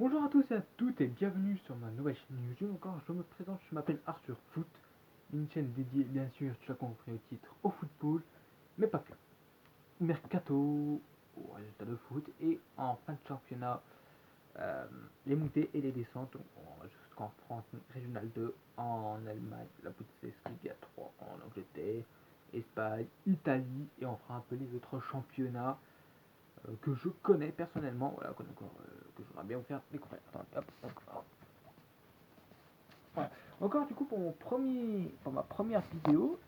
Bonjour à tous et à toutes et bienvenue sur ma nouvelle chaîne YouTube. Encore, je me présente, je m'appelle Arthur Foot, une chaîne dédiée bien sûr, tu l'as compris au titre, au football, mais pas que. Mercato, au résultat de foot et en fin de championnat, les montées et les descentes, jusqu'en France, Régional 2, en Allemagne, la Bundesliga 3, en Angleterre, Espagne, Italie et on fera un peu les autres championnats que je connais personnellement, voilà, que j'aimerais bien vous faire découvrir. Attendez, hop, hop. Voilà. Encore du coup pour ma première vidéo,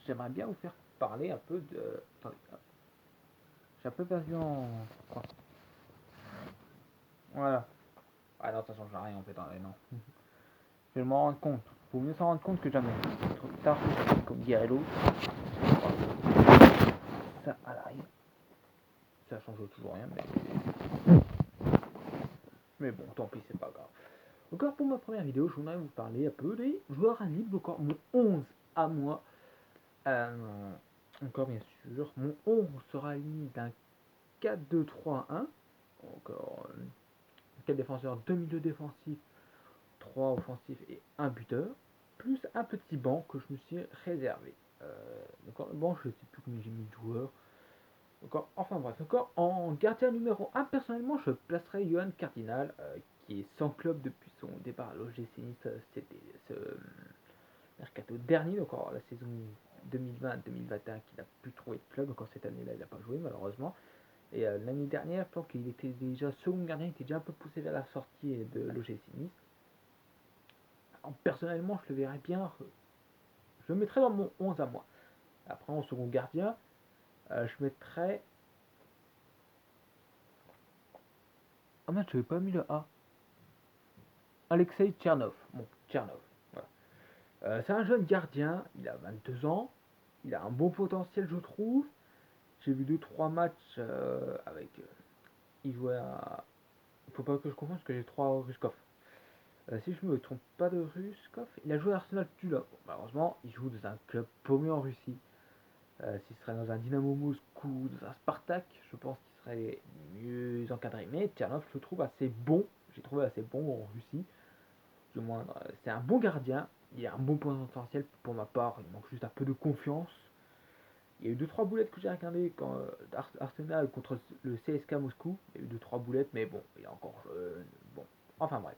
j'aimerais bien vous faire parler un peu de. Attendez, hop. J'ai un peu perdu en. Quoi. Voilà. Ah non, ça change rien en fait, non. Je vais m'en rendre compte. Faut mieux s'en rendre compte que jamais. Trop tard, comme dirait l'autre. Ça à l'arrière. Ça change toujours rien, mais bon, tant pis, c'est pas grave. Encore pour ma première vidéo, je voudrais vous parler un peu des joueurs à libre, encore mon 11 à moi. Encore bien sûr, mon 11 sera aligné d'un 4-2-3-1. Encore 4 défenseurs, 2 milieux défensifs, 3 offensifs et 1 buteur. Plus un petit banc que je me suis réservé. D'accord, le banc, je ne sais plus combien j'ai mis de joueurs. Encore, enfin bref, encore en gardien numéro 1, personnellement, je placerai Johan Cardinal, qui est sans club depuis son départ à l'OGC Nice. C'était ce mercato dernier, encore la saison 2020-2021, qu'il n'a plus trouvé de club. Encore cette année-là, il n'a pas joué malheureusement. Et l'année dernière, je pense qu'il était déjà second gardien, il était déjà un peu poussé vers la sortie de l'OGC Nice. Alors, personnellement, je le verrais bien, je le mettrais dans mon 11 à moi. Après, en second gardien, je mettrais. Ah merde, je n'avais pas mis le A. Alexei Tchernov. Bon, Tchernov. Voilà. C'est un jeune gardien, il a 22 ans, il a un bon potentiel, je trouve. J'ai vu 2-3 matchs avec. Il jouait à. Il faut pas que je confonde parce que j'ai 3 Ruskov. Si je me trompe pas de Ruskov, il a joué à Arsenal Tula. Bon, malheureusement, il joue dans un club paumé en Russie. S'il serait dans un Dynamo Moscou ou dans un Spartak, je pense qu'il serait mieux encadré. Mais Tchernov, je le trouve assez bon. J'ai trouvé assez bon en Russie. Du moins, c'est un bon gardien. Il a un bon potentiel pour ma part. Il manque juste un peu de confiance. Il y a eu 2-3 boulettes que j'ai regardé quand Arsenal contre le CSK Moscou. Il y a eu 2-3 boulettes, mais bon, il est encore jeune. Bon, enfin bref.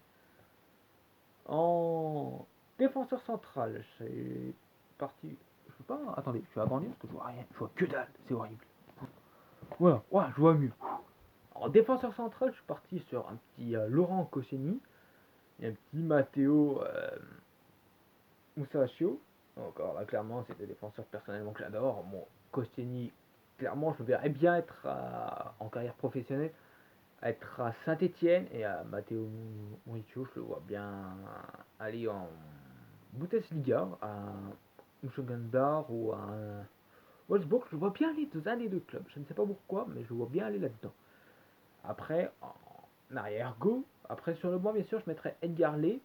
En défenseur central, c'est parti. Je peux pas. Attendez, je vais agrandir parce que je vois rien. Je vois que dalle, c'est horrible. Voilà, ouais, je vois mieux. En défenseur central, je suis parti sur un petit Laurent Koscielny et un petit Matteo Musacchio. Encore là, clairement, c'est des défenseurs personnellement que j'adore. Bon, Koscielny, clairement, je le verrais bien être en carrière professionnelle, être à Saint-Etienne, et à Matteo Musacchio, je le vois bien aller en Bundesliga, à Mönchengladbach ou à Wolfsburg. Je le vois bien aller dans un des deux clubs. Je ne sais pas pourquoi, mais je le vois bien aller là-dedans. Après, en arrière-go, après sur le banc, bien sûr, je mettrais Edgar Ley,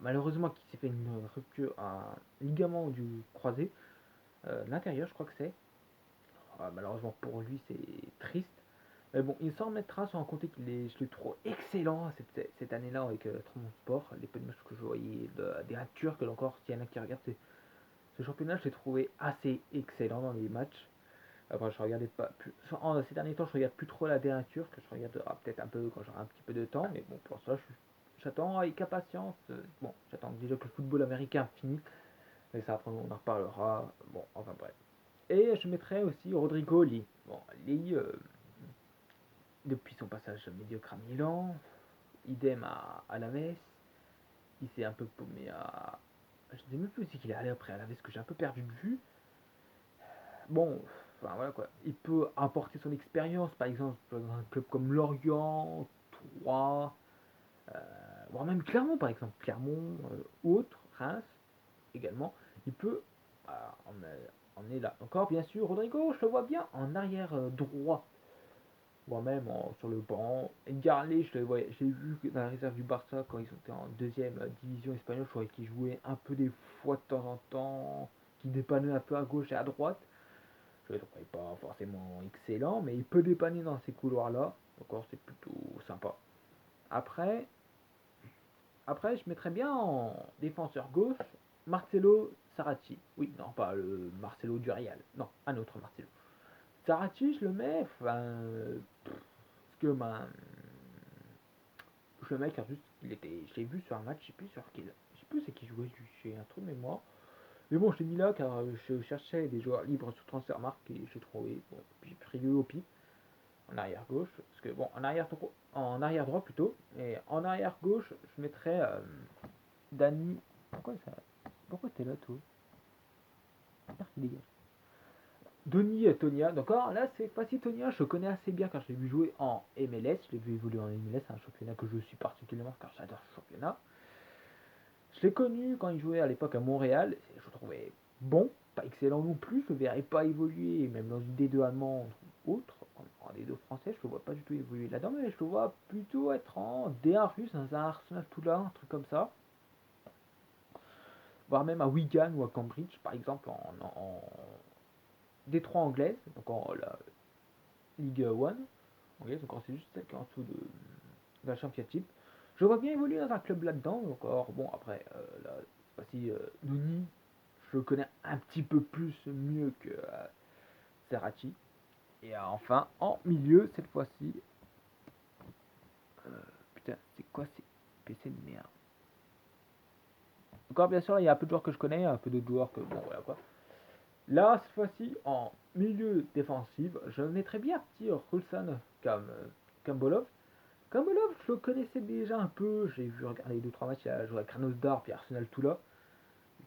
malheureusement qui s'est fait une rupture, un ligament du croisé, l'intérieur, je crois que c'est. Malheureusement pour lui, c'est triste. Mais bon, il s'en remettra sans compter je le trouve excellent cette année-là avec Sport. Les peu de matchs que je voyais des Turcs, encore, s'il y en a qui regardent ce championnat, je l'ai trouvé assez excellent dans les matchs. Après, je regardais pas plus. Ces derniers temps, je regarde plus trop la dernière turque. Je regarde peut-être un peu quand j'aurai un petit peu de temps. Mais bon, pour ça, j'attends avec impatience. Bon, j'attends déjà que le football américain finisse. Mais ça, après, on en reparlera. Bon, enfin bref. Et je mettrai aussi Rodrigo Lee. Bon, Lee, depuis son passage médiocre à Milan, idem à Alaves. Il s'est un peu paumé à. Je ne sais même plus où c'est qu'il est allé après Alaves, que j'ai un peu perdu de vue. Bon, enfin voilà quoi. Il peut apporter son expérience, par exemple, dans un club comme Lorient, Troyes, voire même Clermont, par exemple, Clermont ou autre, Reims également. Il peut en est là. Encore, bien sûr, Rodrigo, je le vois bien en arrière droit, voire même sur le banc. Edgar Ley, j'ai vu dans la réserve du Barça quand ils étaient en deuxième division espagnole, je croyais qu'il jouait un peu des fois de temps en temps, qui dépannait un peu à gauche et à droite. Je ne le trouvais pas forcément excellent, mais il peut dépanner dans ces couloirs-là. Encore, c'est plutôt sympa. Après, je mettrais bien en défenseur gauche Marcelo Saracchi. Oui, non, pas le Marcelo du Real. Non, un autre Marcelo. Saracchi, je le mets. Parce que le mec, juste, il était. Je l'ai vu sur un match, je sais plus sur qui. Je sais plus c'est qui jouait, j'ai un trou de mémoire. Mais bon, je l'ai mis là car je cherchais des joueurs libres sur Transfermarkt et j'ai trouvé. Bon, puis j'ai pris au pif en arrière gauche. Parce que bon, en arrière droit plutôt. Et en arrière gauche, je mettrais Dani. Pourquoi t'es là, toi? Dégage. Denis Tonia, d'accord, là c'est facile. Tonia, je connais assez bien car je l'ai vu jouer en MLS, je l'ai vu évoluer en MLS, c'est un championnat que je suis particulièrement car j'adore ce championnat. Je l'ai connu quand il jouait à l'époque à Montréal, je le trouvais bon, pas excellent non plus, je ne le verrais pas évoluer, même dans une D2 allemande ou autre, en D2 français, je ne le vois pas du tout évoluer là-dedans, mais je le vois plutôt être en D1 russe, dans un Arsenal tout là, un truc comme ça, voire même à Wigan ou à Cambridge par exemple en D3 anglaise, donc en la Ligue 1 anglaise, donc c'est juste celle qui est en dessous de la Championship. Je vois bien évoluer dans un club là-dedans, encore bon après, là, c'est pas si Noni, je le connais un petit peu plus mieux que Serrati. Et enfin, en milieu, cette fois-ci, euh, putain, c'est quoi ces PC de merde. Encore bien sûr, il y a un peu de joueurs que je connais, un peu d'autres joueurs que bon voilà quoi. Là, cette fois-ci, en milieu défensif, je mettrais bien petit Rulsan comme Kambolov. Kambolov, je le connaissais déjà un peu, j'ai vu regarder 2-3 matchs, il a joué à Krasnodar puis Arsenal Tula,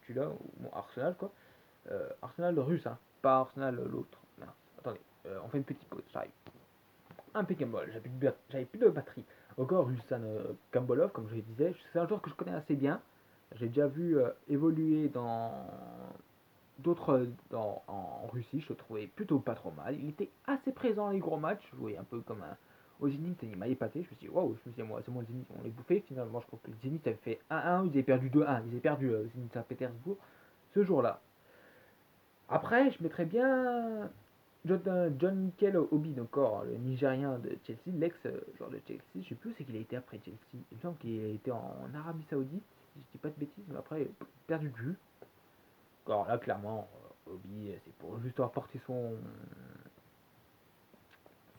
bon, Arsenal quoi. Arsenal russe, hein, pas Arsenal l'autre. Attendez, on fait une petite pause, j'arrive. Impeccable, j'avais plus de batterie. Encore Ruslan Kambolov, comme je le disais, c'est un joueur que je connais assez bien. J'ai déjà vu évoluer dans d'autres en Russie, je le trouvais plutôt pas trop mal. Il était assez présent dans les gros matchs, jouait un peu comme un, au Zénith, il m'a épaté. Je me suis dit, waouh, je me suis dit, moi, c'est moi le Zénith, on les bouffé. Finalement, je crois que le Zénith avait fait 1-1, ils avaient perdu 2-1, ils avaient perdu Zénith Saint-Pétersbourg ce jour-là. Après, je mettrais bien John Mikel Obi, encore le Nigérien de Chelsea, l'ex-joueur de Chelsea. Je sais plus où c'est qu'il a été après Chelsea. Il me semble qu'il a été en Arabie Saoudite, si je dis pas de bêtises, mais après, perdu de vue. Alors là, clairement, Obi, c'est pour juste apporter son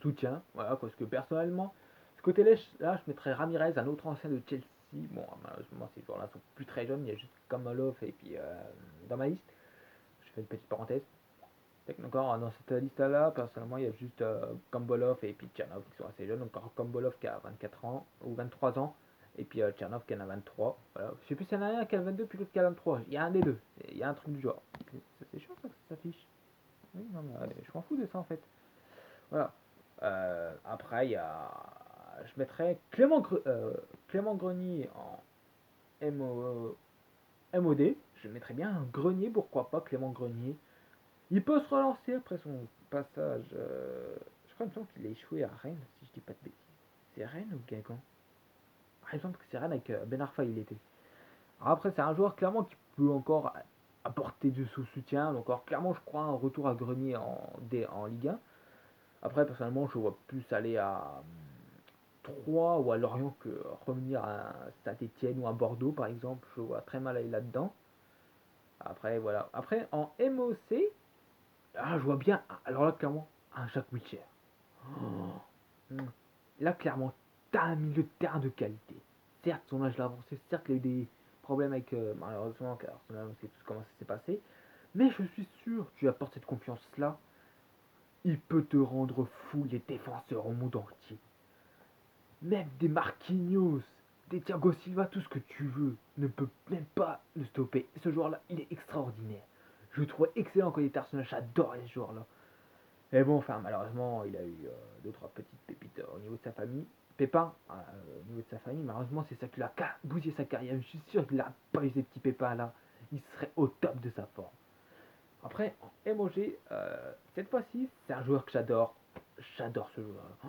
soutien. Voilà, parce que personnellement, ce côté-là, je mettrais Ramirez, un autre ancien de Chelsea. Bon, malheureusement, ces joueurs-là sont plus très jeunes. Il y a juste Kamalov et puis dans ma liste. Je fais une petite parenthèse. Encore dans cette liste-là, personnellement, il y a juste Kambolov et puis Tchernov qui sont assez jeunes. Encore Kambolov qui a 24 ans ou 23 ans. Et puis Tchernov qui en a 23. Voilà. Je sais plus s'il y en a un qui a 22 plutôt qu'il y a 23. Il y a un des deux. Il y a un truc du genre. C'est chaud ça que ça s'affiche. Oui, non, mais je m'en fous de ça en fait. Voilà. Après, il y a. Je mettrais Clément Grenier en MOD. Je mettrais bien un Grenier, pourquoi pas Clément Grenier. Il peut se relancer après son passage. Je crois qu'il a échoué à Rennes, si je dis pas de bêtises. C'est Rennes ou Guingamp? Il me semble que c'est Rennes avec Ben Arfa, il était. Alors après, c'est un joueur clairement qui peut encore apporter de son soutien. Donc, alors, clairement, je crois un retour à Grenier en Ligue 1. Après, personnellement, je vois plus aller à 3 ou à Lorient que revenir à Saint-Etienne ou à Bordeaux, par exemple. Je vois très mal aller là-dedans. Après, voilà. Après, en MOC, je vois bien. Alors là, clairement, un Jacques Wilshere. Oh. Là, clairement, t'as un milieu de terrain de qualité. Certes, son âge l'a avancé, certes, il a eu des problèmes avec, malheureusement, car on sait tous comment ça s'est passé. Mais je suis sûr, tu apportes cette confiance-là, il peut te rendre fou les défenseurs au monde entier. Même des Marquinhos, des Thiago Silva, tout ce que tu veux, ne peut même pas le stopper. Ce joueur-là, il est extraordinaire. Je le trouve excellent quand il était Arsenal, j'adore ce joueur-là. Mais bon, enfin, malheureusement, il a eu deux, trois petites pépites au niveau de sa famille. Pépin, au niveau de sa famille, malheureusement, c'est ça qui l'a bousillé sa carrière. Je suis sûr qu'il n'a pas eu ces petits pépins là. Il serait au top de sa forme. Après, en MOG, cette fois-ci, c'est un joueur que j'adore. J'adore ce joueur. Oh,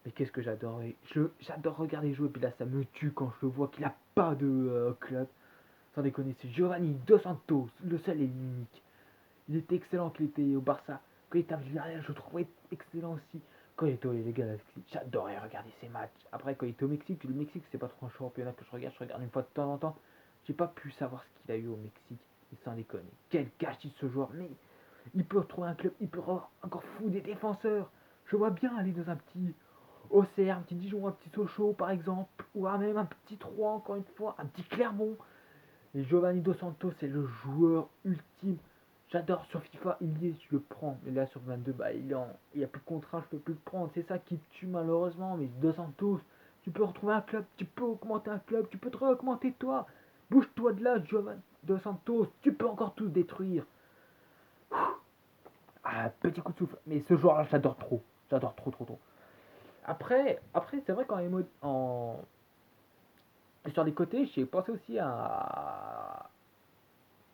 mais qu'est-ce que j'adore. J'adore regarder jouer. Puis là, ça me tue quand je le vois qu'il n'a pas de club. Sans déconner, c'est Giovanni Dos Santos, le seul et l'unique. Il était excellent qu'il était au Barça. Quand il était à Villarreal, je le trouvais excellent aussi. Quand il était au Galaxy, j'adorais regarder ces matchs. Après, quand il était au Mexique, le Mexique, c'est pas trop un championnat que je regarde une fois de temps en temps. J'ai pas pu savoir ce qu'il a eu au Mexique. Et sans déconner. Quel gâchis ce joueur. Mais il peut retrouver un club, il peut encore fou des défenseurs. Je vois bien aller dans un petit Auxerre, un petit Dijon, un petit Sochaux par exemple, ou même un petit Troyes encore une fois, un petit Clermont. Et Giovanni Dos Santos, c'est le joueur ultime. J'adore sur FIFA, il y est, je le prends. Mais là sur 22, bah il y a plus de contrat, je peux plus le prendre. C'est ça qui tue malheureusement. Mais Dos Santos, tu peux retrouver un club, tu peux augmenter un club, tu peux te réaugmenter toi. Bouge-toi de là, Giovanni Dos Santos, tu peux encore tout détruire. Ah, petit coup de souffle. Mais ce joueur-là, j'adore trop. J'adore trop, trop, trop. Après c'est vrai qu'en sur les côtés, j'ai pensé aussi à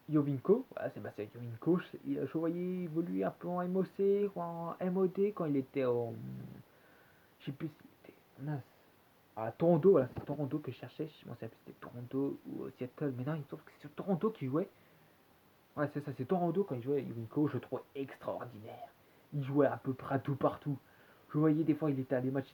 Jovinko. Voilà, Sébastien Jovinko. Je voyais évoluer un peu en MOC ou en MOD quand il était au. Je sais plus s'il était. Mince. À Toronto, voilà, c'est Toronto que je cherchais. Je pensais que c'était Toronto ou Seattle. Mais non, il me semble que c'est sur Toronto qu'il jouait. Ouais, c'est ça, c'est Toronto quand il jouait Jovinko. Je le trouvais extraordinaire. Il jouait à peu près tout partout. Je voyais des fois, il était à des matchs,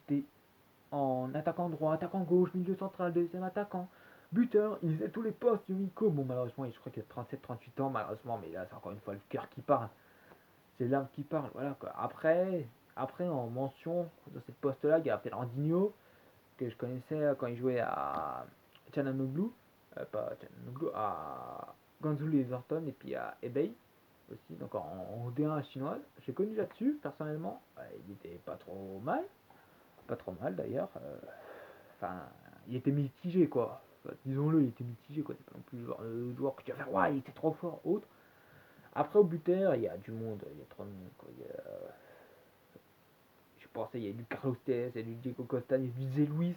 en attaquant droit, attaquant gauche, milieu central, deuxième attaquant, buteur, il faisait tous les postes du Miko. Bon, malheureusement, je crois qu'il a 37-38 ans, malheureusement, mais là, c'est encore une fois le cœur qui parle. C'est l'âme qui parle, voilà quoi. Après en mention, dans cette poste-là, il y a Fernandinho, que je connaissais quand il jouait à Chananoglu, pas Chananoglu, à Ganzuli Everton et puis à eBay aussi, donc en D1 chinoise. J'ai connu là-dessus, personnellement, il était pas trop mal. Pas trop mal d'ailleurs. Enfin, il était mitigé quoi. Enfin, disons-le, il était mitigé quoi. C'est pas non plus le joueur que tu vas faire, ouais, il était trop fort, autre. Après, au buteur, il y a du monde, il y a trop de monde quoi. Je pensais, il y a du Carlos Tevez, il y a du Diego Costa, il y a du Zé Luis.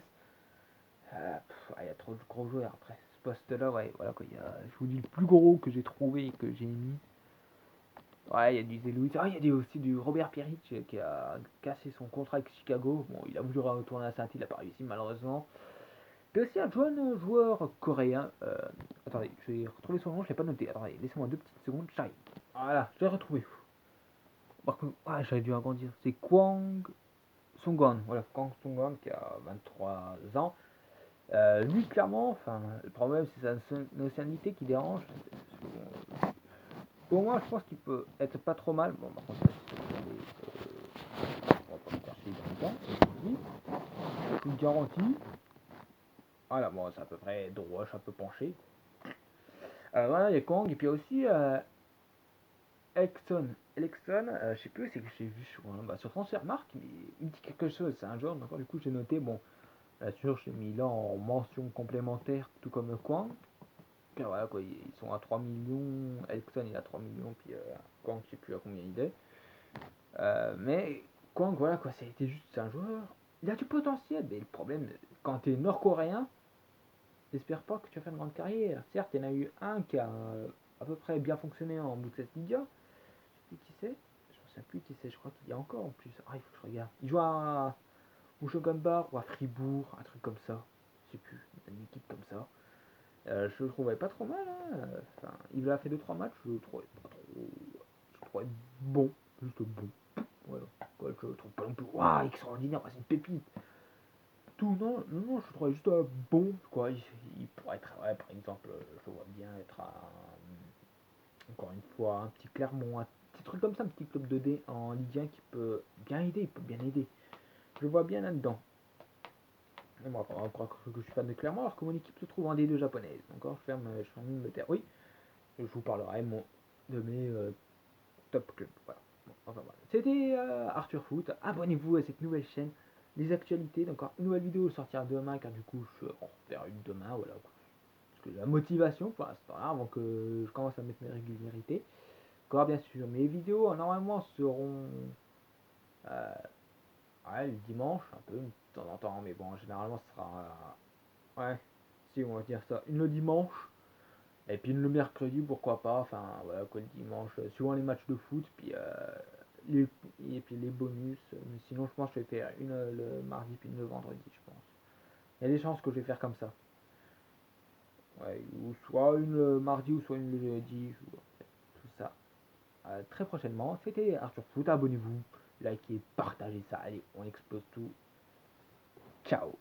Il y a trop de gros joueurs après. Ce poste-là, ouais, voilà quoi. Je vous dis le plus gros que j'ai trouvé et que j'ai mis. Ouais, il y a du Zé Luis. Ah, il y a aussi du Robert Piric qui a cassé son contrat avec Chicago. Bon, il a voulu retourner à Saint-Île, il n'a pas réussi malheureusement. Il y a aussi un jeune joueur coréen. Attendez, je vais retrouver son nom, je ne l'ai pas noté. Attendez, laissez-moi 2 petites secondes, j'arrive. Voilà, je l'ai retrouvé. Par contre, j'avais dû agrandir. C'est Kwang Songwan. Voilà, Kwang Songwan qui a 23 ans. Lui, clairement, enfin, le problème c'est sa nationalité qui dérange. Pour moi, je pense qu'il peut être pas trop mal. Bon, par contre, on va pas me chercher dans le temps. Je vous le garantis. Voilà, bon, c'est à peu près droit, je suis un peu penché. Voilà, il y a Kang, et puis aussi Exxon. Exxon, je sais plus, c'est que j'ai vu sur Transfermarkt, mais il me dit quelque chose, c'est un genre, d'accord, du coup j'ai noté, bon, bien sûr, j'ai mis là en mention complémentaire, tout comme Kwang. Car voilà, quoi, ils sont à 3 millions, Exxon il a 3 millions, puis Kwang, je sais plus à combien il est. Mais Kwang, voilà, quoi, c'est juste, c'est un joueur, il a du potentiel, mais le problème, quand t'es nord-coréen, j'espère pas que tu vas faire une grande carrière. Certes, il y en a eu un qui a à peu près bien fonctionné en Bundesliga. Je sais plus qui c'est. Je ne sais plus qui c'est. Je crois qu'il y a encore en plus. Ah, il faut que je regarde. Il joue à Bar ou à Fribourg, un truc comme ça. Je sais plus. Une équipe comme ça. Je le trouvais pas trop mal. Hein. Enfin, il a fait 2-3 matchs. Je le trouvais pas trop. Je le trouvais bon. Juste bon. Voilà. Ouais, je le trouve pas non plus. Waouh, extraordinaire. C'est une pépite. Tout, non, non, non, je trouvais juste bon, quoi. Il pourrait être, ouais, par exemple, je vois bien être encore une fois, un petit Clermont, un petit truc comme ça, un petit club de D en Ligue 1 qui peut bien aider, il peut bien aider. Je le vois bien là-dedans. Mais moi, on va croire que je suis fan de Clermont alors que mon équipe se trouve en D2 japonaise. Encore, je ferme une me taire. Oui, je vous parlerai de mes top clubs. Voilà. Bon, enfin voilà. C'était Arthur Foot. Abonnez-vous à cette nouvelle chaîne. Les actualités, donc une nouvelle vidéo sortira demain car du coup je vais en refaire une demain, voilà. Parce que la motivation pour l'instant là, avant que je commence à mettre mes régularité. Encore bien sûr, mes vidéos normalement seront euh, ouais, le dimanche, un peu de temps en temps, mais bon, généralement ce sera ouais, si on va dire ça, une le dimanche, et puis une le mercredi, pourquoi pas, enfin voilà quoi, le dimanche, suivant les matchs de foot, puis les, et puis les bonus, mais sinon je pense que je vais faire une le mardi, puis une le vendredi, je pense. Il y a des chances que je vais faire comme ça. Ouais, ou soit une le mardi, ou soit une le jeudi, tout ça. Très prochainement, c'était Arthur Foot, abonnez-vous. likez, partagez ça. Allez, on explose tout. Ciao.